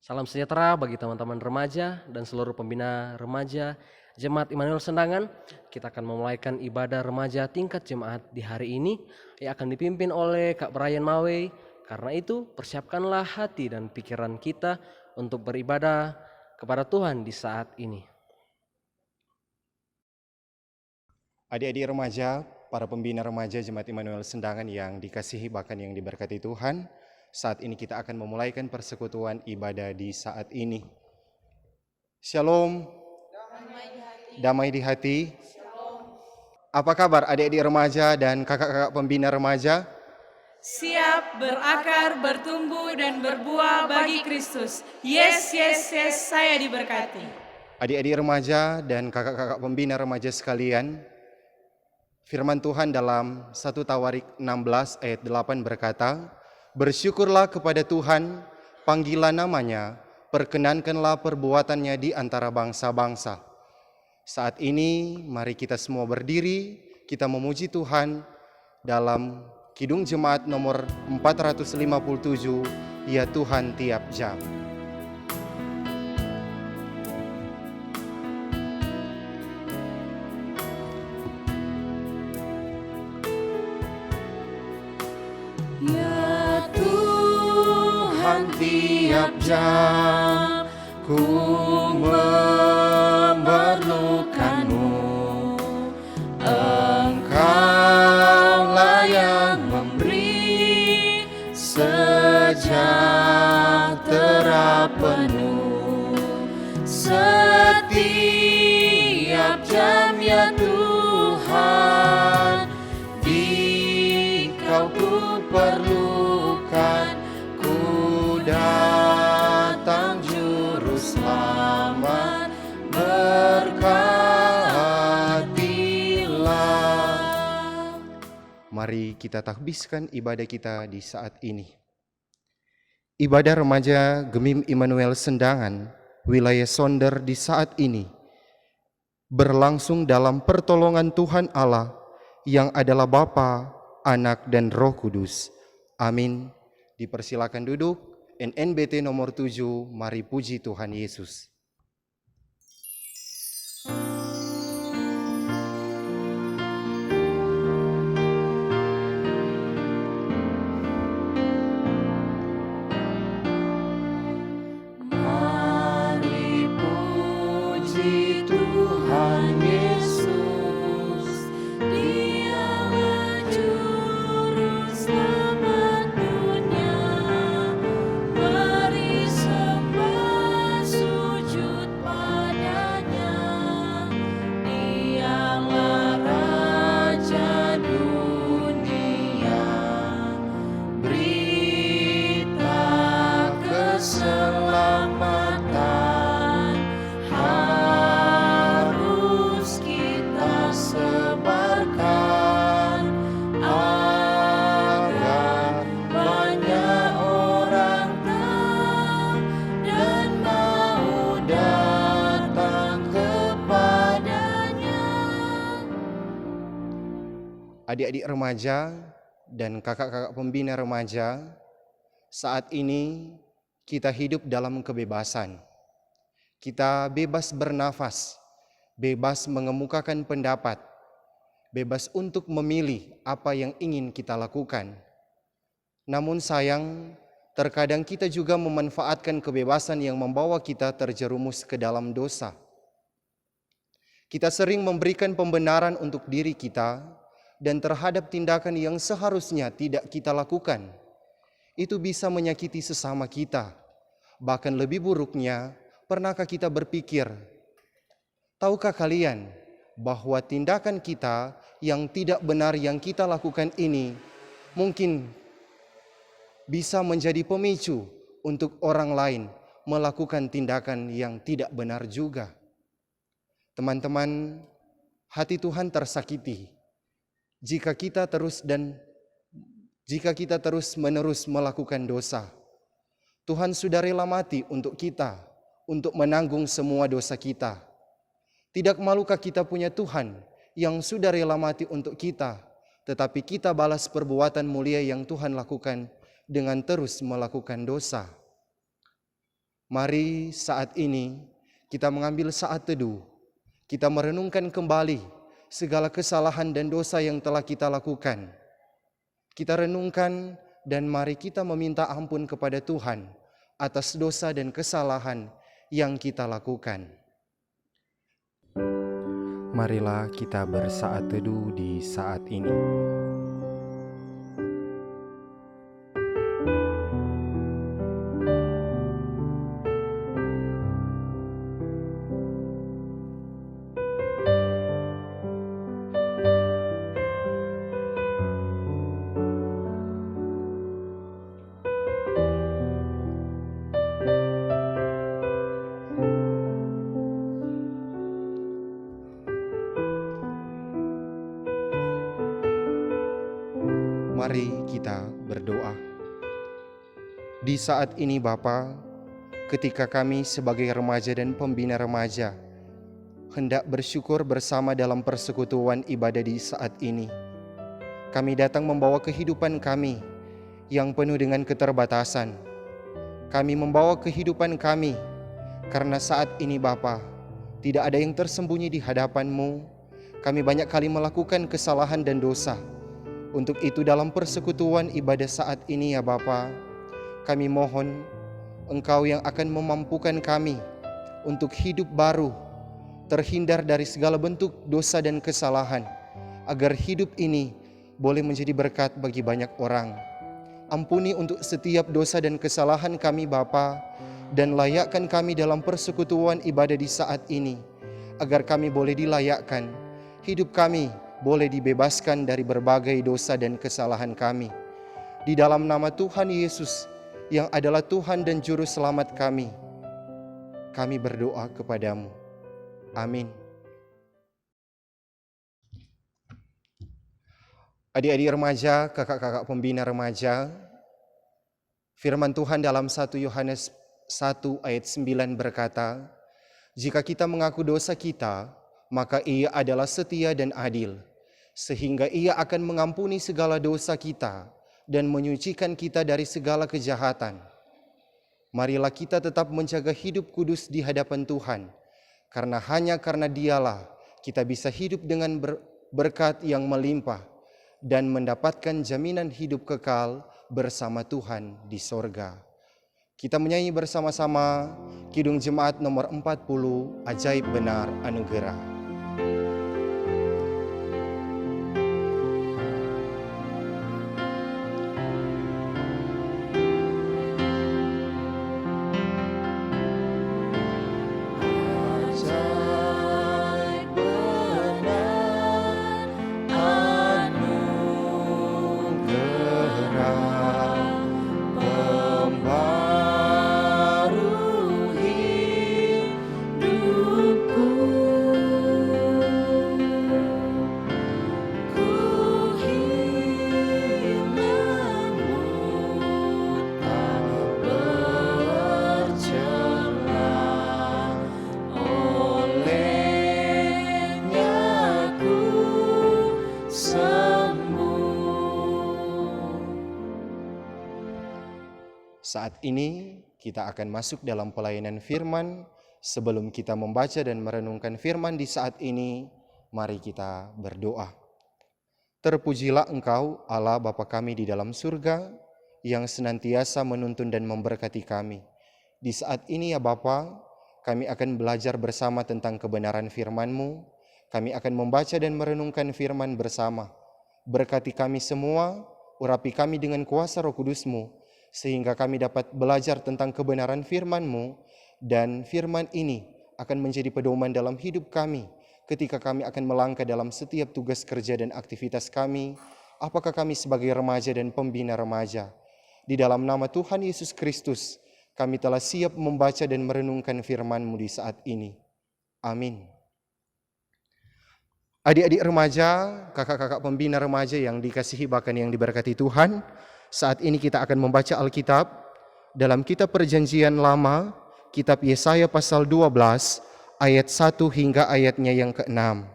Salam sejahtera bagi teman-teman remaja dan seluruh pembina remaja Jemaat Immanuel Sendangan. Kita akan memulaikan ibadah remaja tingkat jemaat di hari ini yang akan dipimpin oleh Kak Brian Mawei. Karena itu, persiapkanlah hati dan pikiran kita untuk beribadah kepada Tuhan di saat ini. Adik-adik remaja, para pembina remaja Jemaat Immanuel Sendangan yang dikasihi bahkan yang diberkati Tuhan, saat ini kita akan memulaikan persekutuan ibadah di saat ini. Shalom, damai di hati. Apa kabar adik-adik remaja dan kakak-kakak pembina remaja? Siap berakar, bertumbuh, dan berbuah bagi Kristus. Yes, yes, yes, saya diberkati. Adik-adik remaja dan kakak-kakak pembina remaja sekalian, firman Tuhan dalam 1 Tawarik 16 ayat 8 berkata, "Bersyukurlah kepada Tuhan, panggilah namanya, perkenankanlah perbuatannya di antara bangsa-bangsa." Saat ini mari kita semua berdiri, kita memuji Tuhan dalam Kidung Jemaat nomor 457, Ya Tuhan tiap jam. Ya Tuhan tiap jam ku memerlukanmu. Engkaulah yang memberi sejahtera penuh setiap jam, ya Tuhan. Kau ku perlukan, ku datang juru selamat, berkatilah. Mari kita takbiskan ibadah kita di saat ini. Ibadah remaja Gemim Immanuel Sendangan, wilayah Sonder di saat ini berlangsung dalam pertolongan Tuhan Allah yang adalah Bapa, Anak, dan Roh Kudus. Amin. Dipersilakan duduk. NNBT nomor 7, mari puji Tuhan Yesus. Mari puji Tuhan Yesus, Dialah Juru Selamat dunia. Mari sembah sujud padanya, Dialah Raja dunia. Berita keselamatan harus kita sebarkan, agar banyak orang tahu dan mau datang kepadanya. Adik-adik remaja dan kakak-kakak pembina remaja, saat ini kita hidup dalam kebebasan. Kita bebas bernafas, bebas mengemukakan pendapat, bebas untuk memilih apa yang ingin kita lakukan. Namun sayang, terkadang kita juga memanfaatkan kebebasan yang membawa kita terjerumus ke dalam dosa. Kita sering memberikan pembenaran untuk diri kita dan terhadap tindakan yang seharusnya tidak kita lakukan. Itu bisa menyakiti sesama kita. Bahkan lebih buruknya, pernahkah kita berpikir, tahukah kalian bahwa tindakan kita yang tidak benar yang kita lakukan ini mungkin bisa menjadi pemicu untuk orang lain melakukan tindakan yang tidak benar juga. Teman-teman, hati Tuhan tersakiti jika kita terus-menerus melakukan dosa. Tuhan sudah rela mati untuk kita, untuk menanggung semua dosa kita. Tidak malukah kita punya Tuhan yang sudah rela mati untuk kita, tetapi kita balas perbuatan mulia yang Tuhan lakukan dengan terus melakukan dosa. Mari saat ini kita mengambil saat teduh. Kita merenungkan kembali segala kesalahan dan dosa yang telah kita lakukan. Kita renungkan dan mari kita meminta ampun kepada Tuhan atas dosa dan kesalahan yang kita lakukan. Marilah kita bersaat teduh di saat ini. Mari kita berdoa. Di saat ini Bapa, ketika kami sebagai remaja dan pembina remaja hendak bersyukur bersama dalam persekutuan ibadah di saat ini, kami datang membawa kehidupan kami yang penuh dengan keterbatasan. Kami membawa kehidupan kami karena saat ini Bapa, tidak ada yang tersembunyi di hadapan-Mu. Kami banyak kali melakukan kesalahan dan dosa. Untuk itu dalam persekutuan ibadah saat ini ya Bapa, kami mohon Engkau yang akan memampukan kami untuk hidup baru, terhindar dari segala bentuk dosa dan kesalahan, agar hidup ini boleh menjadi berkat bagi banyak orang. Ampuni untuk setiap dosa dan kesalahan kami Bapa, dan layakkan kami dalam persekutuan ibadah di saat ini, agar kami boleh dilayakkan, hidup kami boleh dibebaskan dari berbagai dosa dan kesalahan kami. Di dalam nama Tuhan Yesus yang adalah Tuhan dan Juru Selamat kami berdoa kepadamu. Amin. Adik-adik remaja, kakak-kakak pembina remaja, firman Tuhan dalam 1 Yohanes 1 ayat 9 berkata, "Jika kita mengaku dosa kita, maka Ia adalah setia dan adil, sehingga Ia akan mengampuni segala dosa kita dan menyucikan kita dari segala kejahatan." Marilah kita tetap menjaga hidup kudus di hadapan Tuhan, karena hanya karena Dialah kita bisa hidup dengan berkat yang melimpah dan mendapatkan jaminan hidup kekal bersama Tuhan di sorga. Kita menyanyi bersama-sama Kidung Jemaat nomor 40, Ajaib Benar Anugerah. Saat ini kita akan masuk dalam pelayanan firman. Sebelum kita membaca dan merenungkan firman di saat ini, mari kita berdoa. Terpujilah Engkau, Allah Bapa kami di dalam surga, yang senantiasa menuntun dan memberkati kami. Di saat ini ya Bapa, kami akan belajar bersama tentang kebenaran firman-Mu. Kami akan membaca dan merenungkan firman bersama. Berkati kami semua, urapi kami dengan kuasa Roh Kudus-Mu, sehingga kami dapat belajar tentang kebenaran firman-Mu, dan firman ini akan menjadi pedoman dalam hidup kami ketika kami akan melangkah dalam setiap tugas kerja dan aktivitas kami, apakah kami sebagai remaja dan pembina remaja. Di dalam nama Tuhan Yesus Kristus, kami telah siap membaca dan merenungkan firman-Mu di saat ini. Amin. Adik-adik remaja, kakak-kakak pembina remaja yang dikasihi bahkan yang diberkati Tuhan, saat ini kita akan membaca Alkitab dalam kitab Perjanjian Lama, kitab Yesaya pasal 12, ayat 1 hingga ayatnya yang ke-6.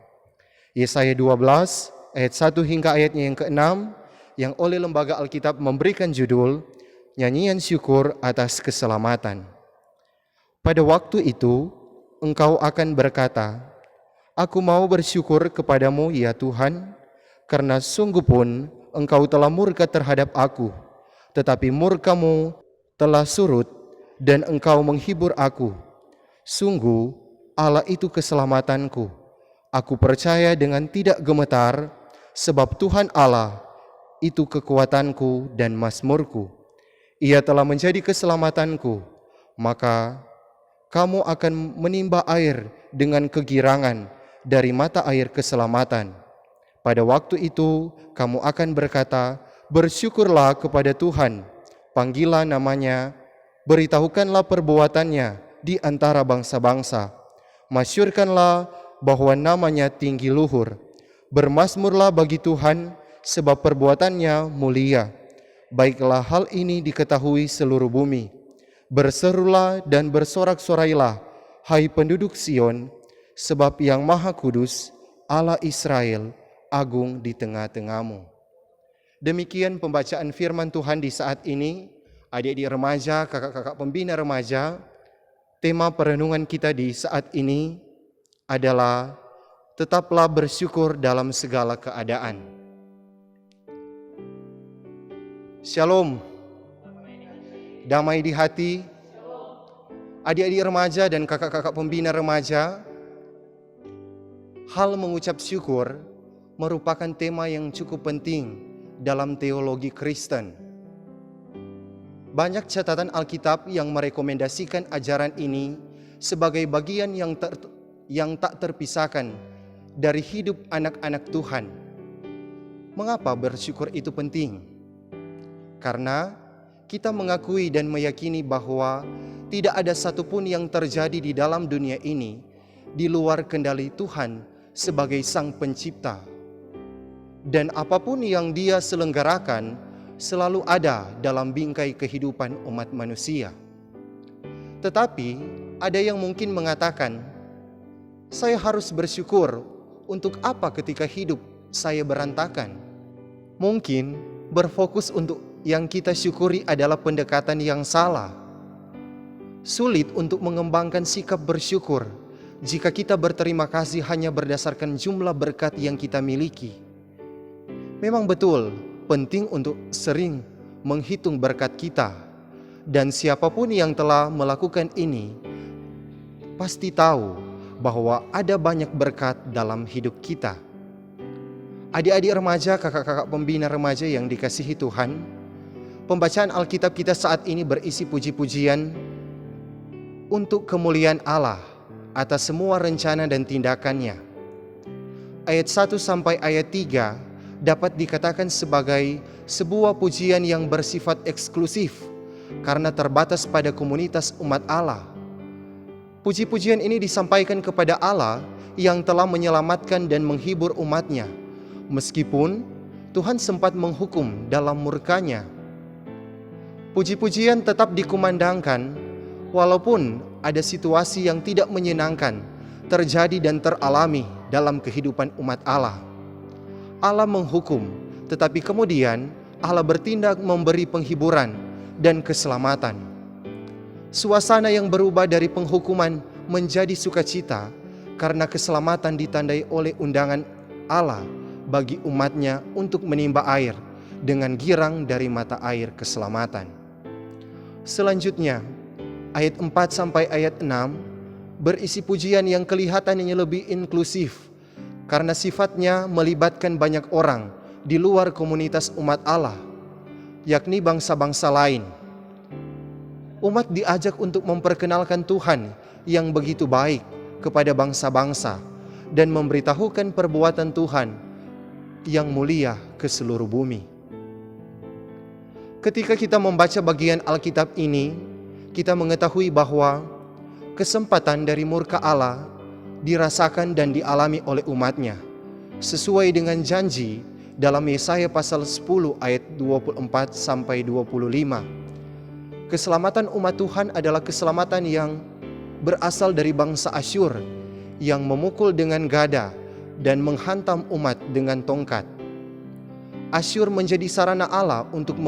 Yesaya 12, ayat 1 hingga ayatnya yang ke-6, yang oleh Lembaga Alkitab memberikan judul Nyanyian Syukur Atas Keselamatan. Pada waktu itu, engkau akan berkata, "Aku mau bersyukur kepadamu ya Tuhan, karena sungguh pun engkau telah murka terhadap aku, tetapi murkamu telah surut dan engkau menghibur aku. Sungguh Allah itu keselamatanku. Aku percaya dengan tidak gemetar, sebab Tuhan Allah itu kekuatanku dan mazmurku. Ia telah menjadi keselamatanku, maka kamu akan menimba air dengan kegirangan dari mata air keselamatan. Pada waktu itu kamu akan berkata, bersyukurlah kepada Tuhan, panggilah namanya, beritahukanlah perbuatannya di antara bangsa-bangsa. Masyurkanlah bahwa namanya tinggi luhur. Bermazmurlah bagi Tuhan, sebab perbuatannya mulia. Baiklah hal ini diketahui seluruh bumi. Berserulah dan bersorak-sorailah, hai penduduk Sion, sebab yang Maha Kudus, Allah Israel, agung di tengah-tengahmu." Demikian pembacaan firman Tuhan di saat ini. Adik-adik remaja, kakak-kakak pembina remaja, tema perenungan kita di saat ini adalah tetaplah bersyukur dalam segala keadaan. Shalom. Damai di hati. Adik-adik remaja dan kakak-kakak pembina remaja, hal mengucap syukur merupakan tema yang cukup penting dalam teologi Kristen. Banyak catatan Alkitab yang merekomendasikan ajaran ini sebagai bagian yang tak terpisahkan dari hidup anak-anak Tuhan. Mengapa bersyukur itu penting? Karena kita mengakui dan meyakini bahwa tidak ada satupun yang terjadi di dalam dunia ini di luar kendali Tuhan sebagai Sang Pencipta. Dan apapun yang Dia selenggarakan selalu ada dalam bingkai kehidupan umat manusia. Tetapi ada yang mungkin mengatakan, saya harus bersyukur untuk apa ketika hidup saya berantakan? Mungkin berfokus untuk yang kita syukuri adalah pendekatan yang salah. Sulit untuk mengembangkan sikap bersyukur jika kita berterima kasih hanya berdasarkan jumlah berkat yang kita miliki. Memang betul, penting untuk sering menghitung berkat kita. Dan siapapun yang telah melakukan ini, pasti tahu bahwa ada banyak berkat dalam hidup kita. Adik-adik remaja, kakak-kakak pembina remaja yang dikasihi Tuhan, pembacaan Alkitab kita saat ini berisi puji-pujian untuk kemuliaan Allah atas semua rencana dan tindakannya. Ayat 1 sampai ayat 3 dapat dikatakan sebagai sebuah pujian yang bersifat eksklusif karena terbatas pada komunitas umat Allah. Puji-pujian ini disampaikan kepada Allah yang telah menyelamatkan dan menghibur umatnya, meskipun Tuhan sempat menghukum dalam murkanya. Puji-pujian tetap dikumandangkan walaupun ada situasi yang tidak menyenangkan terjadi dan teralami dalam kehidupan umat Allah. Allah menghukum, tetapi kemudian Allah bertindak memberi penghiburan dan keselamatan. Suasana yang berubah dari penghukuman menjadi sukacita karena keselamatan ditandai oleh undangan Allah bagi umatnya untuk menimba air dengan girang dari mata air keselamatan. Selanjutnya, ayat 4 sampai ayat 6 berisi pujian yang kelihatannya lebih inklusif karena sifatnya melibatkan banyak orang di luar komunitas umat Allah, yakni bangsa-bangsa lain. Umat diajak untuk memperkenalkan Tuhan yang begitu baik kepada bangsa-bangsa dan memberitahukan perbuatan Tuhan yang mulia ke seluruh bumi. Ketika kita membaca bagian Alkitab ini, kita mengetahui bahwa kesempatan dari murka Allah dirasakan dan dialami oleh umatnya, sesuai dengan janji dalam Yesaya pasal 10 ayat 24 sampai 25. Keselamatan umat Tuhan adalah keselamatan yang berasal dari bangsa Asyur yang memukul dengan gada dan menghantam umat dengan tongkat. Asyur menjadi sarana Allah untuk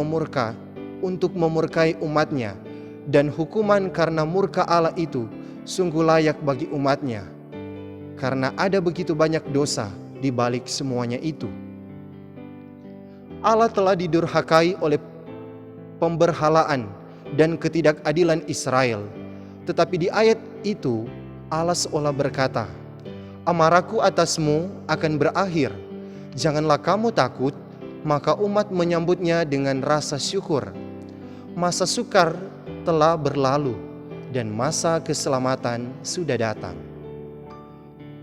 memurkai umatnya dan hukuman karena murka Allah itu sungguh layak bagi umatnya, karena ada begitu banyak dosa di balik semuanya itu. Allah telah didurhakai oleh pemberhalaan dan ketidakadilan Israel. Tetapi di ayat itu Allah seolah berkata, "Amarahku atasmu akan berakhir. Janganlah kamu takut." Maka umat menyambutnya dengan rasa syukur. Masa sukar telah berlalu dan masa keselamatan sudah datang.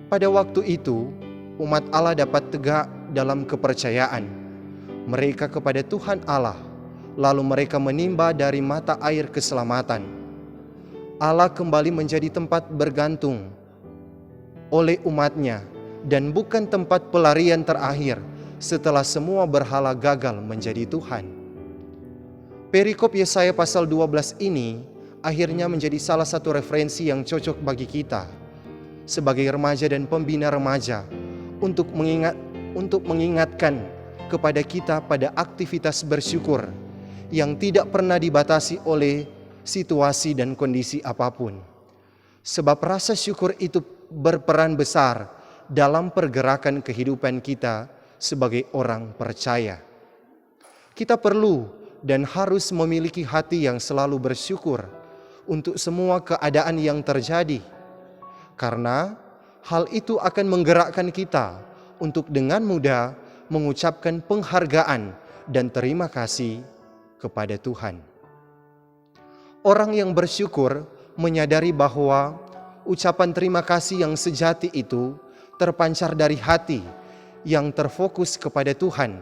Pada waktu itu, umat Allah dapat tegak dalam kepercayaan mereka kepada Tuhan Allah, lalu mereka menimba dari mata air keselamatan. Allah kembali menjadi tempat bergantung oleh umatnya dan bukan tempat pelarian terakhir setelah semua berhala gagal menjadi Tuhan. Perikop Yesaya pasal 12 ini akhirnya menjadi salah satu referensi yang cocok bagi kita sebagai remaja dan pembina remaja untuk mengingatkan kepada kita pada aktivitas bersyukur yang tidak pernah dibatasi oleh situasi dan kondisi apapun. Sebab rasa syukur itu berperan besar dalam pergerakan kehidupan kita sebagai orang percaya. Kita perlu dan harus memiliki hati yang selalu bersyukur untuk semua keadaan yang terjadi, karena hal itu akan menggerakkan kita untuk dengan mudah mengucapkan penghargaan dan terima kasih kepada Tuhan. Orang yang bersyukur menyadari bahwa ucapan terima kasih yang sejati itu terpancar dari hati yang terfokus kepada Tuhan.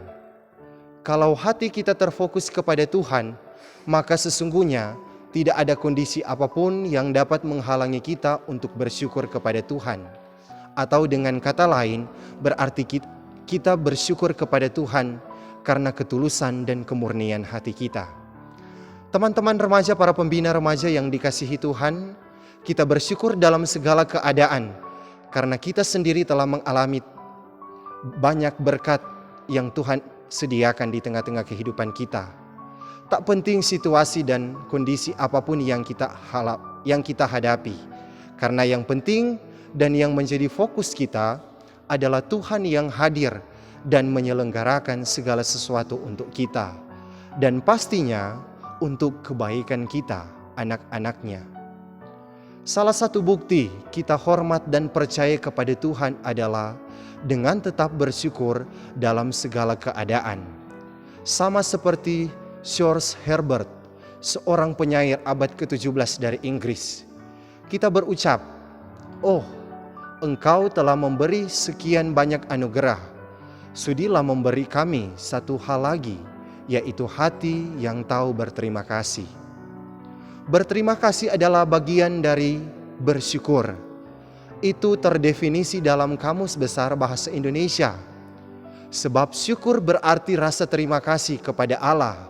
Kalau hati kita terfokus kepada Tuhan, maka sesungguhnya tidak ada kondisi apapun yang dapat menghalangi kita untuk bersyukur kepada Tuhan. Atau dengan kata lain, berarti kita bersyukur kepada Tuhan karena ketulusan dan kemurnian hati kita. Teman-teman remaja, para pembina remaja yang dikasihi Tuhan, kita bersyukur dalam segala keadaan karena kita sendiri telah mengalami banyak berkat yang Tuhan sediakan di tengah-tengah kehidupan kita. Tak penting situasi dan kondisi apapun yang kita hadapi, karena yang penting dan yang menjadi fokus kita adalah Tuhan yang hadir dan menyelenggarakan segala sesuatu untuk kita, dan pastinya untuk kebaikan kita, anak-anaknya. Salah satu bukti kita hormat dan percaya kepada Tuhan adalah dengan tetap bersyukur dalam segala keadaan. Sama seperti George Herbert, seorang penyair abad ke-17 dari Inggris. Kita berucap, "Oh, Engkau telah memberi sekian banyak anugerah. Sudilah memberi kami satu hal lagi, yaitu hati yang tahu berterima kasih." Berterima kasih adalah bagian dari bersyukur. Itu terdefinisi dalam Kamus Besar Bahasa Indonesia. Sebab syukur berarti rasa terima kasih kepada Allah,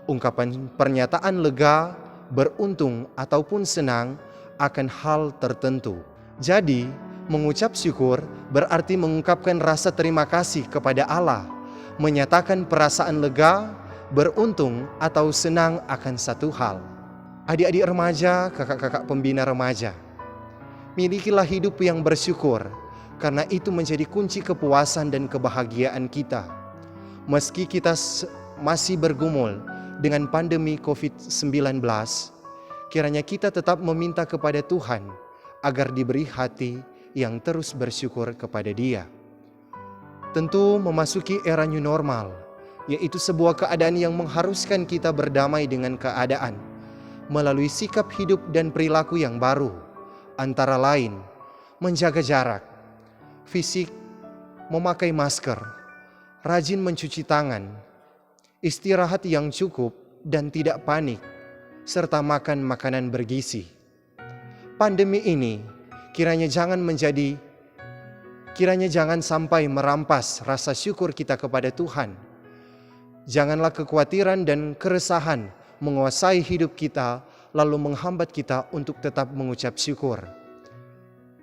ungkapan pernyataan lega, beruntung ataupun senang akan hal tertentu. Jadi, mengucap syukur berarti mengungkapkan rasa terima kasih kepada Allah, menyatakan perasaan lega, beruntung atau senang akan satu hal. Adik-adik remaja, kakak-kakak pembina remaja, milikilah hidup yang bersyukur, karena itu menjadi kunci kepuasan dan kebahagiaan kita. Meski kita masih bergumul dengan pandemi COVID-19, kiranya kita tetap meminta kepada Tuhan agar diberi hati yang terus bersyukur kepada Dia. Tentu memasuki era new normal, yaitu sebuah keadaan yang mengharuskan kita berdamai dengan keadaan, melalui sikap hidup dan perilaku yang baru. Antara lain, menjaga jarak fisik, memakai masker, rajin mencuci tangan, istirahat yang cukup dan tidak panik, serta makan makanan bergizi. Pandemi ini kiranya jangan sampai merampas rasa syukur kita kepada Tuhan. Janganlah kekhawatiran dan keresahan menguasai hidup kita, lalu menghambat kita untuk tetap mengucap syukur.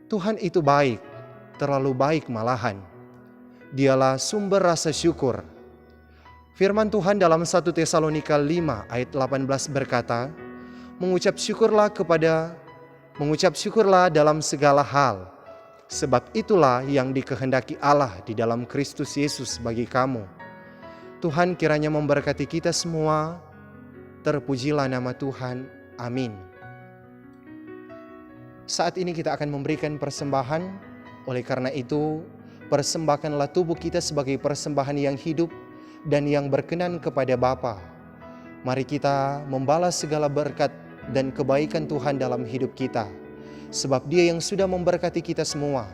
Tuhan itu baik, terlalu baik malahan. Dialah sumber rasa syukur. Firman Tuhan dalam 1 Tesalonika 5 ayat 18 berkata, Mengucap syukurlah dalam segala hal, sebab itulah yang dikehendaki Allah di dalam Kristus Yesus bagi kamu. Tuhan kiranya memberkati kita semua. Terpujilah nama Tuhan. Amin. Saat ini kita akan memberikan persembahan. Oleh karena itu, persembahkanlah tubuh kita sebagai persembahan yang hidup dan yang berkenan kepada Bapa. Mari kita membalas segala berkat dan kebaikan Tuhan dalam hidup kita, sebab Dia yang sudah memberkati kita semua.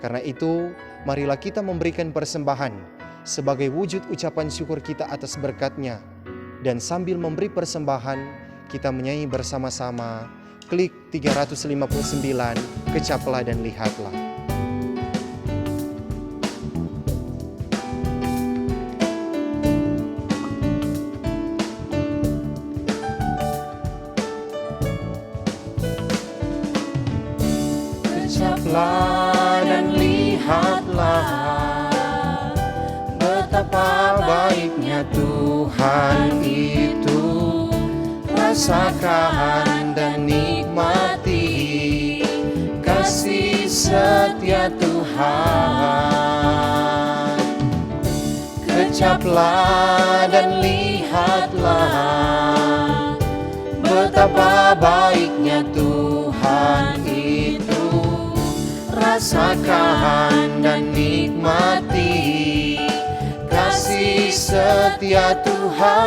Karena itu, marilah kita memberikan persembahan sebagai wujud ucapan syukur kita atas berkat-Nya. Dan sambil memberi persembahan, kita menyanyi bersama-sama klik 359, kecaplah dan lihatlah. Kecaplah dan lihatlah betapa baiknya Tuhan itu. Rasakan dan nikmati kasih setia Tuhan. Kecaplah dan lihatlah betapa baiknya Tuhan itu. Rasakan dan nikmati kasih setia Tuhan.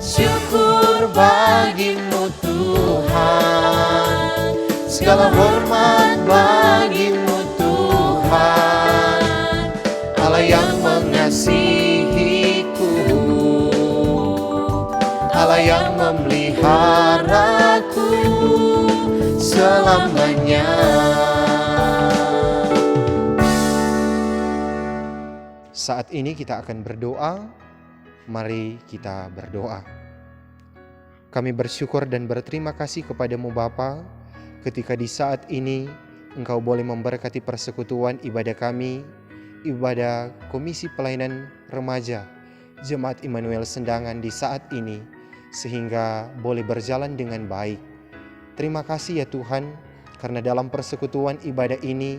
Syukur bagimu Tuhan, segala hormat bagimu Tuhan, Allah yang mengasihiku, Allah yang memeliharaku selamanya. Saat ini kita akan berdoa. Mari kita berdoa. Kami bersyukur dan berterima kasih kepadamu Bapa, ketika di saat ini Engkau boleh memberkati persekutuan ibadah kami, ibadah Komisi Pelayanan Remaja Jemaat Immanuel Sendangan di saat ini, sehingga boleh berjalan dengan baik. Terima kasih ya Tuhan, karena dalam persekutuan ibadah ini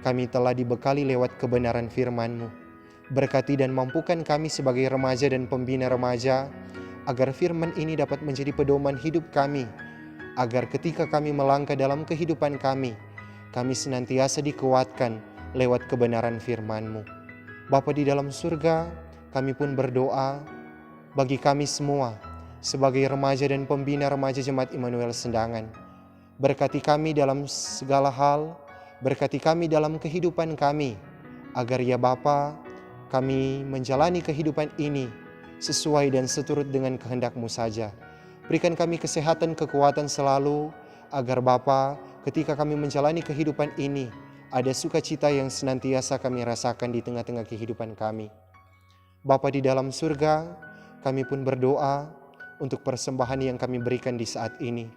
kami telah dibekali lewat kebenaran firman-Mu. Berkati dan mampukan kami sebagai remaja dan pembina remaja, agar firman ini dapat menjadi pedoman hidup kami, agar ketika kami melangkah dalam kehidupan kami senantiasa dikuatkan lewat kebenaran firman-Mu. Bapa di dalam surga, kami pun berdoa bagi kami semua sebagai remaja dan pembina remaja Jemaat Immanuel Sendangan. Berkati kami dalam segala hal, berkati kami dalam kehidupan kami, agar ya Bapa, kami menjalani kehidupan ini sesuai dan seturut dengan kehendak-Mu saja. Berikan kami kesehatan, kekuatan selalu, agar Bapa, ketika kami menjalani kehidupan ini, ada sukacita yang senantiasa kami rasakan di tengah-tengah kehidupan kami. Bapa di dalam surga, kami pun berdoa untuk persembahan yang kami berikan di saat ini.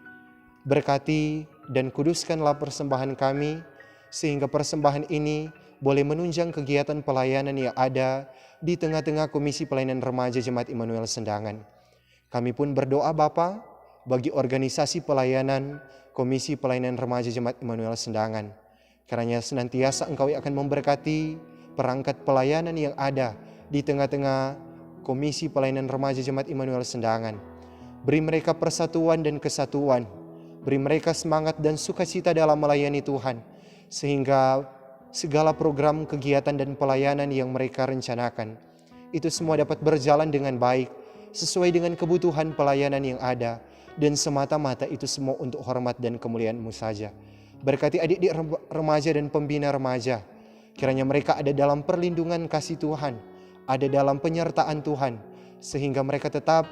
Berkati dan kuduskanlah persembahan kami, sehingga persembahan ini boleh menunjang kegiatan pelayanan yang ada di tengah-tengah Komisi Pelayanan Remaja Jemaat Immanuel Sendangan. Kami pun berdoa Bapa bagi organisasi pelayanan Komisi Pelayanan Remaja Jemaat Immanuel Sendangan. Karena senantiasa Engkau akan memberkati perangkat pelayanan yang ada di tengah-tengah Komisi Pelayanan Remaja Jemaat Immanuel Sendangan. Beri mereka persatuan dan kesatuan. Beri mereka semangat dan sukacita dalam melayani Tuhan, sehingga segala program kegiatan dan pelayanan yang mereka rencanakan itu semua dapat berjalan dengan baik sesuai dengan kebutuhan pelayanan yang ada, dan semata-mata itu semua untuk hormat dan kemuliaan-Mu saja. Berkati adik-adik remaja dan pembina remaja, kiranya mereka ada dalam perlindungan kasih Tuhan, ada dalam penyertaan Tuhan, sehingga mereka tetap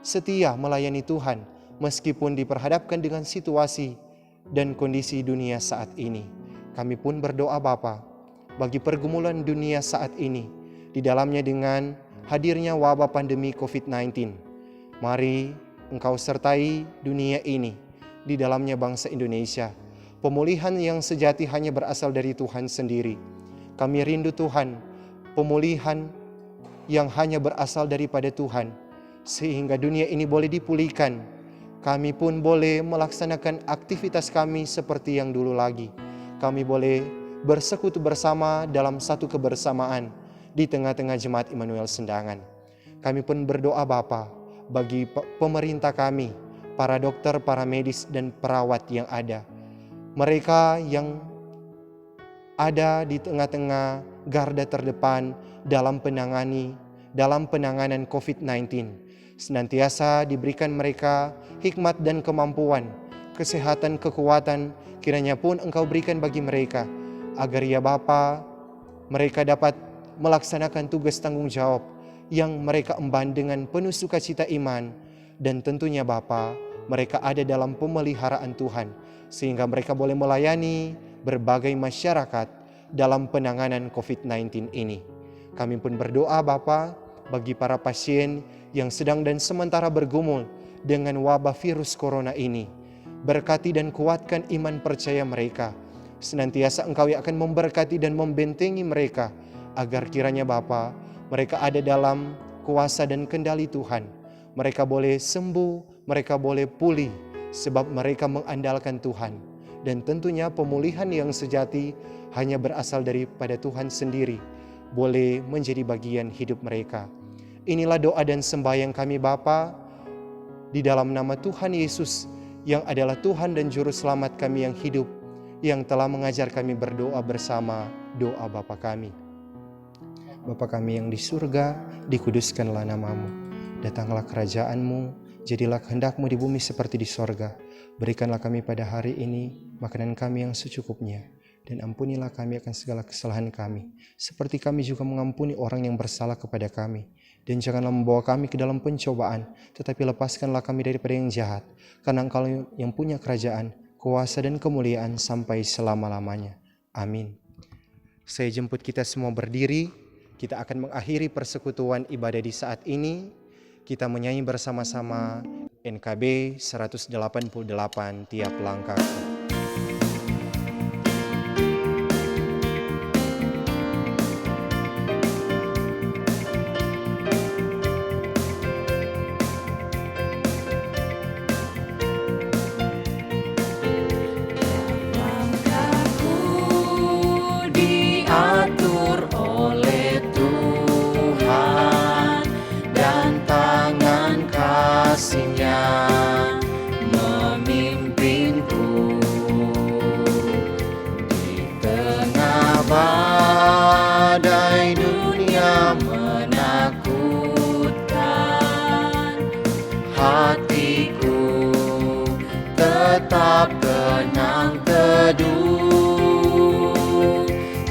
setia melayani Tuhan meskipun diperhadapkan dengan situasi dan kondisi dunia saat ini. Kami pun berdoa Bapa bagi pergumulan dunia saat ini, di dalamnya dengan hadirnya wabah pandemi COVID-19. Mari Engkau sertai dunia ini, di dalamnya bangsa Indonesia. Pemulihan yang sejati hanya berasal dari Tuhan sendiri. Kami rindu Tuhan, pemulihan yang hanya berasal daripada Tuhan. sehingga dunia ini boleh dipulihkan. Kami pun boleh melaksanakan aktivitas kami seperti yang dulu lagi. Kami boleh bersekutu bersama dalam satu kebersamaan di tengah-tengah Jemaat Immanuel Sendangan. Kami pun berdoa Bapa bagi pemerintah kami, para dokter, para medis dan perawat yang ada. Mereka yang ada di tengah-tengah garda terdepan dalam penanganan COVID-19. Senantiasa diberikan mereka hikmat dan kemampuan, kesehatan, kekuatan, kiranya pun Engkau berikan bagi mereka, agar ya Bapa, mereka dapat melaksanakan tugas tanggung jawab yang mereka emban dengan penuh sukacita iman, dan tentunya Bapa, mereka ada dalam pemeliharaan Tuhan, sehingga mereka boleh melayani berbagai masyarakat dalam penanganan COVID-19 ini. Kami pun berdoa Bapa bagi para pasien yang sedang dan sementara bergumul dengan wabah virus corona ini. Berkati dan kuatkan iman percaya mereka. Senantiasa Engkau yang akan memberkati dan membentengi mereka, agar kiranya Bapa, mereka ada dalam kuasa dan kendali Tuhan. Mereka boleh sembuh, mereka boleh pulih, sebab mereka mengandalkan Tuhan. Dan tentunya pemulihan yang sejati hanya berasal daripada Tuhan sendiri, boleh menjadi bagian hidup mereka. Inilah doa dan sembahyang kami Bapa, di dalam nama Tuhan Yesus, yang adalah Tuhan dan Juru Selamat kami yang hidup, yang telah mengajar kami berdoa bersama doa Bapa kami. Bapa kami yang di surga, dikuduskanlah namamu. Datanglah kerajaan-Mu, jadilah kehendak-Mu di bumi seperti di sorga. Berikanlah kami pada hari ini makanan kami yang secukupnya, dan ampunilah kami akan segala kesalahan kami, seperti kami juga mengampuni orang yang bersalah kepada kami. Dan janganlah membawa kami ke dalam pencobaan, tetapi lepaskanlah kami daripada yang jahat, karena Engkau yang punya kerajaan, kuasa dan kemuliaan sampai selama-lamanya. Amin. Saya jemput kita semua berdiri. Kita akan mengakhiri persekutuan ibadah di saat ini. Kita menyanyi bersama-sama NKB 188 tiap langkahku. Memimpinku di tengah badai dunia menakutkan, hatiku tetap tenang teduh.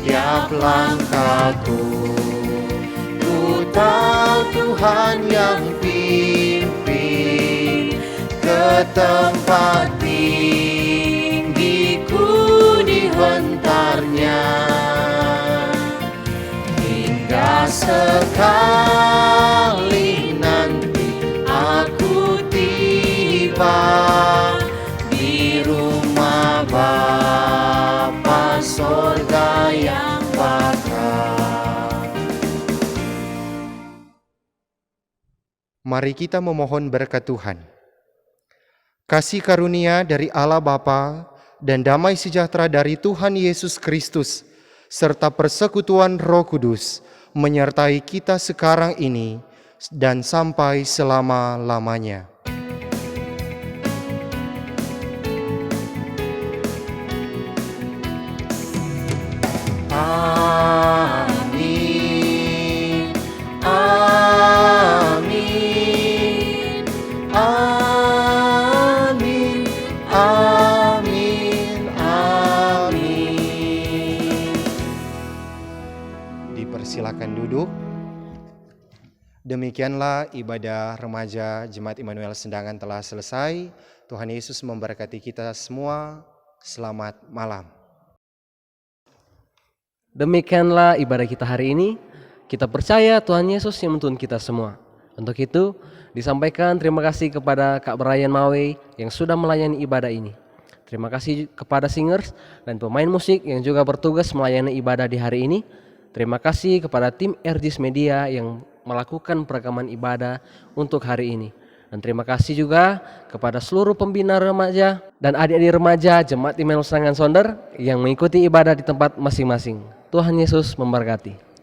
Tiap langkahku ku tahu Tuhan yang ke tempat tinggiku dihentarnya, hingga sekali nanti aku tiba di rumah Bapa sorga yang bakal. Mari kita memohon berkat Tuhan. Kasih karunia dari Allah Bapa dan damai sejahtera dari Tuhan Yesus Kristus serta persekutuan Roh Kudus menyertai kita sekarang ini dan sampai selama-lamanya. Amin. Amin. Amin. Amin. Amin. Dipersilakan duduk. Demikianlah ibadah remaja Jemaat Immanuel Sendangan telah selesai. Tuhan Yesus memberkati kita semua. Selamat malam. Demikianlah ibadah kita hari ini. Kita percaya Tuhan Yesus yang menuntun kita semua. Untuk itu disampaikan terima kasih kepada Kak Brian Mawe yang sudah melayani ibadah ini. Terima kasih kepada singers dan pemain musik yang juga bertugas melayani ibadah di hari ini. Terima kasih kepada tim RGS Media yang melakukan peragaman ibadah untuk hari ini. Dan terima kasih juga kepada seluruh pembina remaja dan adik-adik remaja Jemaat Immanuel Senangan Sonder yang mengikuti ibadah di tempat masing-masing. Tuhan Yesus memberkati.